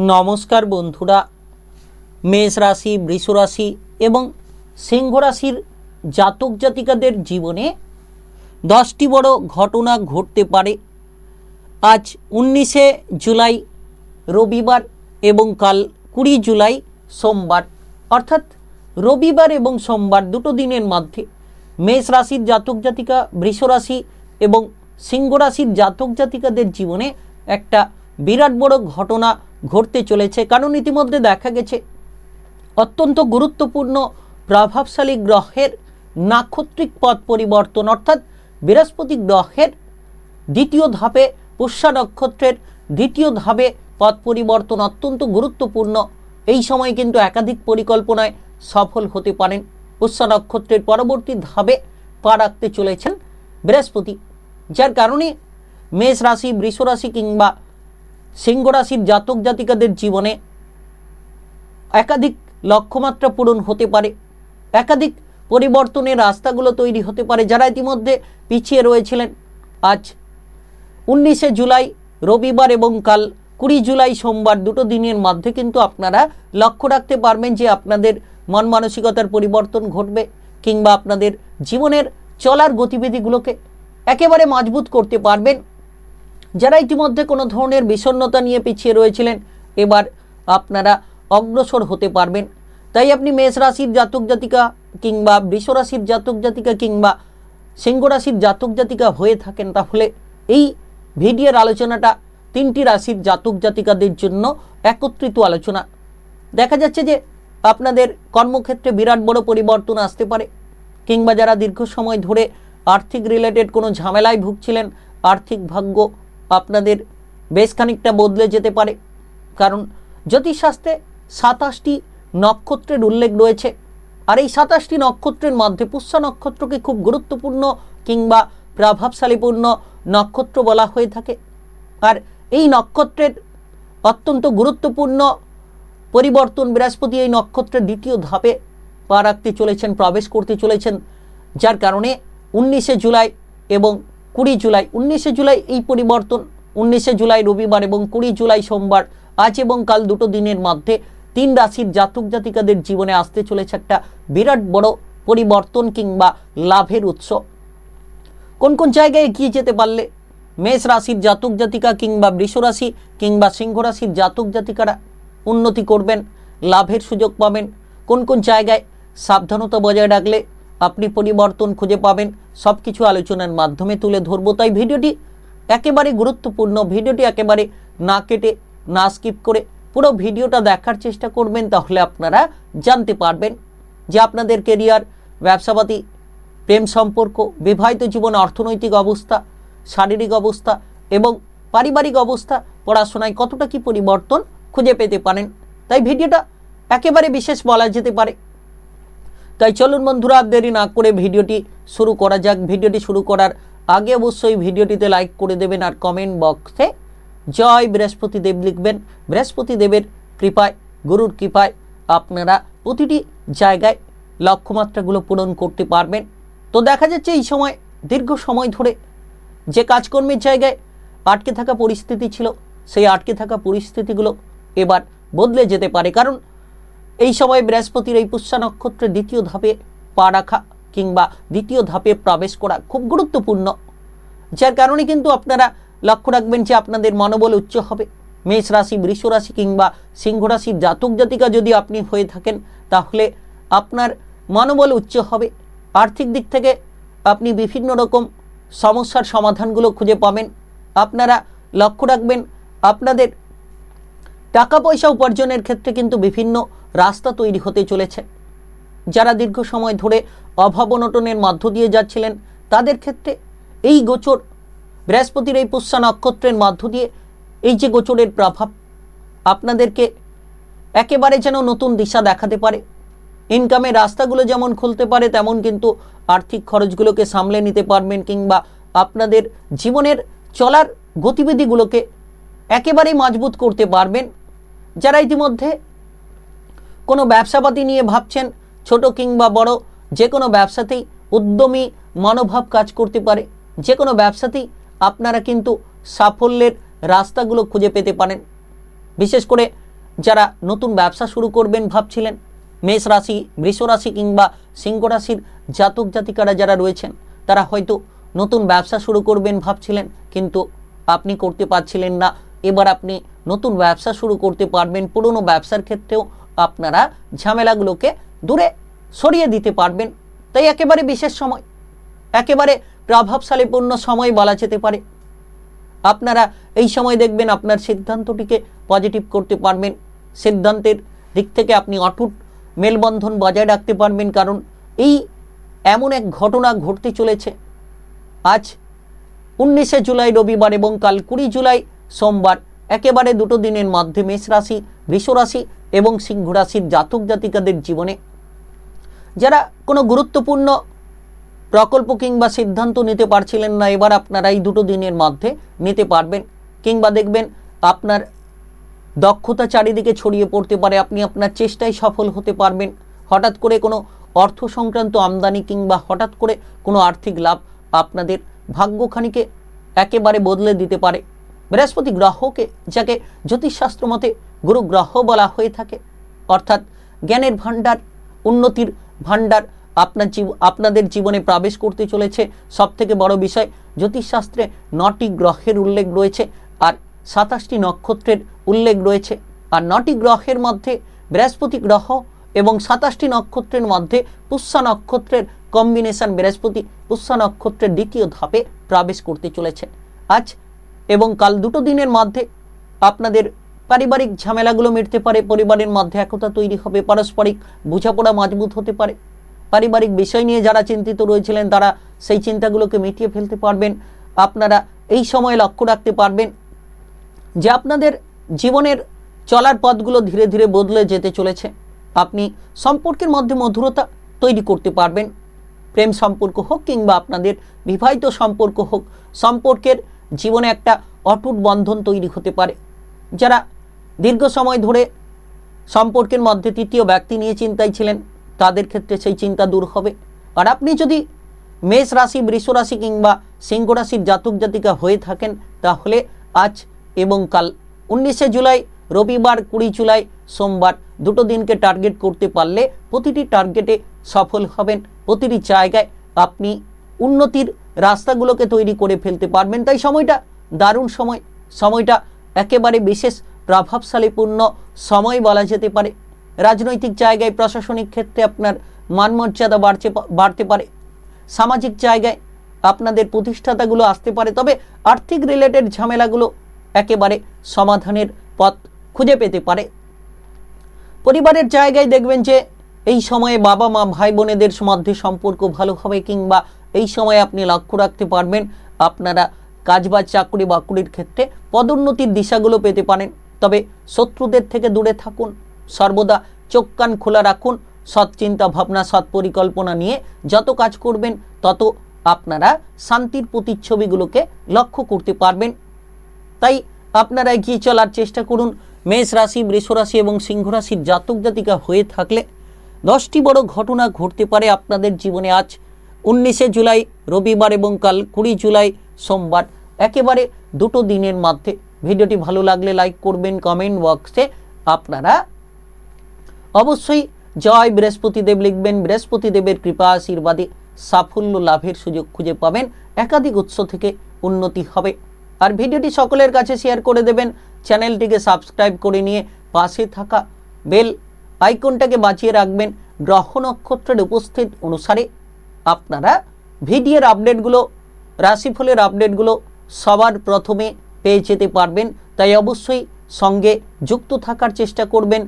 নমস্কার বন্ধুরা, মেষ রাশি, বৃষ রাশি এবং সিংহ রাশির জাতক জাতিকাদের জীবনে 10টি বড় ঘটনা ঘটতে পারে। আজ 19শে জুলাই রবিবার এবং কাল 20 জুলাই সোমবার, অর্থাৎ রবিবার এবং সোমবার দুটো দিনের মধ্যে মেষ রাশির জাতক জাতিকা, বৃষ রাশি এবং সিংহ রাশির জাতক জাতিকাদের জীবনে একটা বিরাট বড় ঘটনা ঘটতে চলেছে। কারণ ইতিমধ্যে দেখা গেছে অত্যন্ত গুরুত্বপূর্ণ প্রভাবশালী গ্রহের নাক্ষত্রিক পথ পরিবর্তন, অর্থাৎ বৃহস্পতি গ্রহের দ্বিতীয় ধাপে পুষ্যা নক্ষত্রের দ্বিতীয় ধাপে পথ পরিবর্তন অত্যন্ত গুরুত্বপূর্ণ। এই সময় কিন্তু একাধিক পরিকল্পনায় সফল হতে পারেন। পুষ্যা নক্ষত্রের পরবর্তী ধাপে পা রাখতে চলেছেন বৃহস্পতি, যার কারণে মেষ রাশি, বৃষ রাশি কিংবা সিংহ রাশির জাতক জাতিকাদের জীবনে একাধিক লক্ষ্যমাত্রা পূরণ হতে পারে, একাধিক পরিবর্তনের রাস্তাগুলো তৈরি হতে পারে। যারা ইতিমধ্যে পিছিয়ে রয়েছিলেন, আজ 19শে জুলাই রবিবার এবং কাল 20 জুলাই সোমবার দুটো দিনের মধ্যে কিন্তু আপনারা লক্ষ্য রাখতে পারবেন যে আপনাদের মন মানসিকতার পরিবর্তন ঘটবে কিংবা আপনাদের জীবনের চলার গতিবিধিগুলোকে একেবারে মজবুত করতে পারবেন। যারা ইতিমধ্যে কোনো ধরনের বিষণ্ণতা নিয়ে পিছিয়ে রয়েছিলেন, এবার আপনারা অগ্রসর হতে পারবেন। তাই আপনি মেষ রাশির জাতক জাতিকা কিংবা বৃষ রাশির জাতক জাতিকা কিংবা সিংহ রাশির জাতক জাতিকা হয়ে থাকেন, তাহলে এই ভিডিওর আলোচনাটা 3টি রাশির জাতক জাতিকাদের জন্য একত্রিত আলোচনা। দেখা যাচ্ছে যে আপনাদের কর্মক্ষেত্রে বিরাট বড় পরিবর্তন আসতে পারে, কিংবা যারা দীর্ঘ সময় ধরে আর্থিক রিলেটেড কোনো ঝামেলায় ভুগছিলেন, আর্থিক ভাগ্য আপনাদের বেশ খানিকটা বদলে যেতে পারে। কারণ জ্যোতিষশাস্ত্রে 27টি নক্ষত্রের উল্লেখ রয়েছে, আর এই 27টি নক্ষত্রের মধ্যে পুষ্যা নক্ষত্রকে খুব গুরুত্বপূর্ণ কিংবা প্রভাবশালীপূর্ণ নক্ষত্র বলা হয়ে থাকে। আর এই নক্ষত্রের অত্যন্ত গুরুত্বপূর্ণ পরিবর্তন বৃহস্পতি এই নক্ষত্রের দ্বিতীয় ধাপে পা রাখতে চলেছেন, প্রবেশ করতে চলেছেন, যার কারণে 19শে জুলাই এবং 20 জুলাই, 19শে জুলাই এই পরিবর্তন, 19শে জুলাই রবিবার এবং 20 জুলাই সোমবার, আজ এবং কাল দুটো দিনের মধ্যে 3 রাশির জাতক জাতিকাদের জীবনে আসতে চলেছে একটা বিরাট বড় পরিবর্তন কিংবা লাভের উৎস। কোন কোন জায়গায় এগিয়ে যেতে পারলে মেষ রাশির জাতক জাতিকা কিংবা বৃষ রাশি কিংবা সিংহ রাশির জাতক জাতিকারা উন্নতি করবেন, লাভের সুযোগ পাবেন, কোন কোন জায়গায় সাবধানতা বজায় রাখলে আপনি পরিবর্তন খুঁজে পাবেন, সব কিছু আলোচনার মাধ্যমে তুলে ধরবো। তাই ভিডিওটি একেবারে গুরুত্বপূর্ণ, ভিডিওটি একেবারে না কেটে না স্কিপ করে পুরো ভিডিওটা দেখার চেষ্টা করবেন। তাহলে আপনারা জানতে পারবেন যে আপনাদের কেরিয়ার, ব্যবসাপাতি, প্রেম সম্পর্ক, বিবাহিত জীবন, অর্থনৈতিক অবস্থা, শারীরিক অবস্থা এবং পারিবারিক অবস্থা, পড়াশোনায় কতটা কি পরিবর্তন খুঁজে পেতে পারেন। তাই ভিডিওটা একেবারে বিশেষ বলা যেতে পারে। তাই চলুন বন্ধুরা, দেরি না করে ভিডিওটি শুরু করা যাক। ভিডিওটি শুরু করার আগে অবশ্যই ভিডিওটিতে লাইক করে দেবেন আর কমেন্ট বক্সে জয় বৃহস্পতি দেব লিখবেন। বৃহস্পতি দেবের কৃপায়, গুরুর কৃপায় আপনারা প্রতিটি জায়গায় লক্ষ্যমাত্রাগুলো পূরণ করতে পারবেন। তো দেখা যাচ্ছে এই সময় দীর্ঘ সময় ধরে যে কাজকর্মের জায়গায় আটকে থাকা পরিস্থিতি ছিল, সেই আটকে থাকা পরিস্থিতিগুলো এবার বদলে যেতে পারে। কারণ এই সময় বৃহস্পতির এই পুষ্যা নক্ষত্রের দ্বিতীয় ধাপে পা রাখা কিংবা দ্বিতীয় ধাপে প্রবেশ করা খুব গুরুত্বপূর্ণ, যার কারণে কিন্তু আপনারা লক্ষ্য রাখবেন যে আপনাদের মনোবল উচ্চ হবে। মেষ রাশি, বৃষ রাশি কিংবা সিংহ রাশির জাতক জাতিকা যদি আপনি হয়ে থাকেন, তাহলে আপনার মনোবল উচ্চ হবে। আর্থিক দিক থেকে আপনি বিভিন্ন রকম সমস্যার সমাধানগুলো খুঁজে পাবেন। আপনারা লক্ষ্য রাখবেন আপনাদের টাকা পয়সা উপার্জনের ক্ষেত্রে কিন্তু বিভিন্ন রাস্তা তৈরি হতে চলেছে। যারা দীর্ঘ সময় ধরে অভাব অনটনের মধ্য দিয়ে যাচ্ছিলেন, তাদের ক্ষেত্রে এই গোচর বৃহস্পতির এই পুষ্যা নক্ষত্রের মধ্য দিয়ে এই যে গোচরের প্রভাব আপনাদেরকে একেবারে যেন নতুন দিশা দেখাতে পারে। ইনকামের রাস্তাগুলো যেমন খুলতে পারে, তেমন কিন্তু আর্থিক খরচগুলোকে সামলে নিতে পারবেন কিংবা আপনাদের জীবনের চলার গতিবিধিগুলোকে একেবারেই মজবুত করতে পারবেন। যারা ইতিমধ্যে কোনো ব্যবসাপাতি নিয়ে ভাবছেন, ছোট কিংবা বড় যে কোনো ব্যবসাতেই উদ্যমী মনোভাব কাজ করতে পারে। যে কোনো ব্যবসাতেই আপনারা কিন্তু সাফল্যের রাস্তাগুলো খুঁজে পেতে পারেন। বিশেষ করে যারা নতুন ব্যবসা শুরু করবেন ভাবছিলেন, মেষ রাশি, বৃষ রাশি কিংবা সিংহ রাশির জাতক জাতিকারা যারা রয়েছেন, তারা হয়তো নতুন ব্যবসা শুরু করবেন ভাবছিলেন, কিন্তু আপনি করতে পারছিলেন না। এবার আপনি নতুন ব্যবসা শুরু করতে পারবেন। পুরনো ব্যবসার ক্ষেত্রেও আপনারা ঝামেলাগুলোকে দূরে সরিয়ে দিতে পারবেন। তাই একেবারে বিশেষ সময়, একেবারে প্রভাবশালীপূর্ণ সময় বলা যেতে পারে। আপনারা এই সময় দেখবেন আপনার সিদ্ধান্তটিকে পজিটিভ করতে পারবেন। সিদ্ধান্তের দিক থেকে আপনি অটুট মেলবন্ধন বজায় রাখতে পারবেন, কারণ এই এমন এক ঘটনা ঘটতে চলেছে। আজ 19শে জুলাই রবিবার এবং কাল 20 জুলাই সোমবার, একেবারে দুটো দিনের মধ্যে মেষ রাশি, বৃষ রাশি এবং সিংহ রাশির জাতক জাতিকাদের জীবনে যারা কোনো গুরুত্বপূর্ণ প্রকল্প কিংবা সিদ্ধান্ত নিতে পারছিলেন না, এবার আপনারা এই দুটো দিনের মধ্যে নিতে পারবেন। কিংবা দেখবেন আপনার দক্ষতা চারিদিকে ছড়িয়ে পড়তে পারে, আপনি আপনার চেষ্টায় সফল হতে পারবেন। হঠাৎ করে কোনো অর্থ সংক্রান্ত আমদানি কিংবা হঠাৎ করে কোনো আর্থিক লাভ আপনাদের ভাগ্যখানিকে একেবারে বদলে দিতে পারে। বৃহস্পতি গ্রহকে, যাকে জ্যোতিষশাস্ত্র মতে গুরু গ্রহ বলা হয়ে থাকে, অর্থাৎ জ্ঞানের ভাণ্ডার, উন্নতির ভাণ্ডার আপনাদের জীবনে প্রবেশ করতে চলেছে। সবথেকে বড় বিষয়, জ্যোতিষশাস্ত্রে 9টি গ্রহের উল্লেখ রয়েছে আর 27টি নক্ষত্রের উল্লেখ রয়েছে। আর 9টি গ্রহের মধ্যে বৃহস্পতি গ্রহ এবং 27টি নক্ষত্রের মধ্যে পুষ্যা নক্ষত্রের কম্বিনেশন, বৃহস্পতি পুষ্যা নক্ষত্রের দ্বিতীয় ধাপে প্রবেশ করতে চলেছে। আজ এবং কাল দুটো দিনের মধ্যে আপনাদের পারিবারিক ঝামেলাগুলো মিটতে পারে, পরিবারের মধ্যে একতা তৈরি হবে, পারস্পরিক বোঝাপড়া মজবুত হতে পারে। পারিবারিক বিষয় নিয়ে যারা চিন্তিত রয়েছিলেন, তারা সেই চিন্তাগুলোকে মিটিয়ে ফেলতে পারবেন। আপনারা এই সময় লক্ষ্য রাখতে পারবেন যে আপনাদের জীবনের চলার পথগুলো ধীরে ধীরে বদলে যেতে চলেছে। আপনি সম্পর্কের মধ্যে মধুরতা তৈরি করতে পারবেন। প্রেম সম্পর্ক হোক কিংবা আপনাদের বিবাহিত সম্পর্ক হোক, সম্পর্কের জীবনে একটা অটুট বন্ধন তৈরি হতে পারে। যারা দীর্ঘ সময় ধরে সম্পর্কের মধ্যে তৃতীয় ব্যক্তি নিয়ে চিন্তায় ছিলেন, তাদের ক্ষেত্রে সেই চিন্তা দূর হবে। আর আপনি যদি মেষ রাশি, বৃষ রাশি কিংবা সিংহ রাশির জাতক জাতিকা হয়ে থাকেন, তাহলে আজ এবং কাল 19শে জুলাই রবিবার, 20 জুলাই সোমবার, দুটো দিনকে টার্গেট করতে পারলে প্রতিটি টার্গেটে সফল হবেন। প্রতিটি জায়গায় আপনি উন্নতির রাস্তাগুলোকে তৈরি করে ফেলতে পারবেন। তাই সময়টা দারুণ সময়, সময়টা একেবারে বিশেষ প্রভাবশালীপূর্ণ সময় বলা যেতে পারে। রাজনৈতিক জায়গায়, প্রশাসনিক ক্ষেত্রে আপনার মানমর্যাদা বাড়তে পারে। সামাজিক জায়গায় আপনাদের প্রতিষ্ঠাতাগুলো আসতে পারে। তবে আর্থিক রিলেটেড ঝামেলাগুলো একেবারে সমাধানের পথ খুঁজে পেতে পারে। পরিবারের জায়গায় দেখবেন যে এই সময়ে বাবা মা, ভাই বোনেদের মধ্যে সম্পর্ক ভালো হবে, কিংবা এই সময়ে আপনি লক্ষ্য রাখতে পারবেন আপনারা কাজবাজ, চাকরি বাকরির ক্ষেত্রে পদোন্নতির দিশাগুলো পেতে পারেন। তবে শত্রুদের থেকে দূরে থাকুন, সর্বদা চোখ কান খোলা রাখুন। সৎ চিন্তা ভাবনা, সৎ পরিকল্পনা নিয়ে যত কাজ করবেন, তত আপনারা শান্তির প্রতিচ্ছবিগুলোকে লক্ষ্য করতে পারবেন। তাই আপনারা এগিয়ে চলার চেষ্টা করুন। মেষ রাশি, বৃষ রাশি এবং সিংহ রাশির জাতক জাতিকা হয়ে থাকলে 10টি বড় ঘটনা ঘটতে পারে আপনাদের জীবনে। আজ 19শে জুলাই রবিবার এবং কাল 20 জুলাই সোমবার, একেবারে দুটো দিনের মধ্যে। ভিডিওটি ভালো লাগলে লাইক করবেন, কমেন্ট বক্সে আপনারা অবশ্যই জয় বৃহস্পতিদেব লিখবেন। বৃহস্পতিদেবের কৃপা আশীর্বাদে সাফল্য লাভের সুযোগ খুঁজে পাবেন, একাধিক উৎস থেকে উন্নতি হবে। আর ভিডিওটি সকলের কাছে শেয়ার করে দেবেন। চ্যানেলটিকে সাবস্ক্রাইব করে নিয়ে পাশে থাকা বেল আইকনটাকে বাঁচিয়ে রাখবেন। গ্রহ নক্ষত্রের উপস্থিত অনুসারে আপনারা ভিডিওর আপডেটগুলো, রাশিফলের আপডেটগুলো সবার প্রথমে পেয়ে যেতে পারবেন। তাই অবশ্যই সঙ্গে যুক্ত থাকার চেষ্টা করবেন।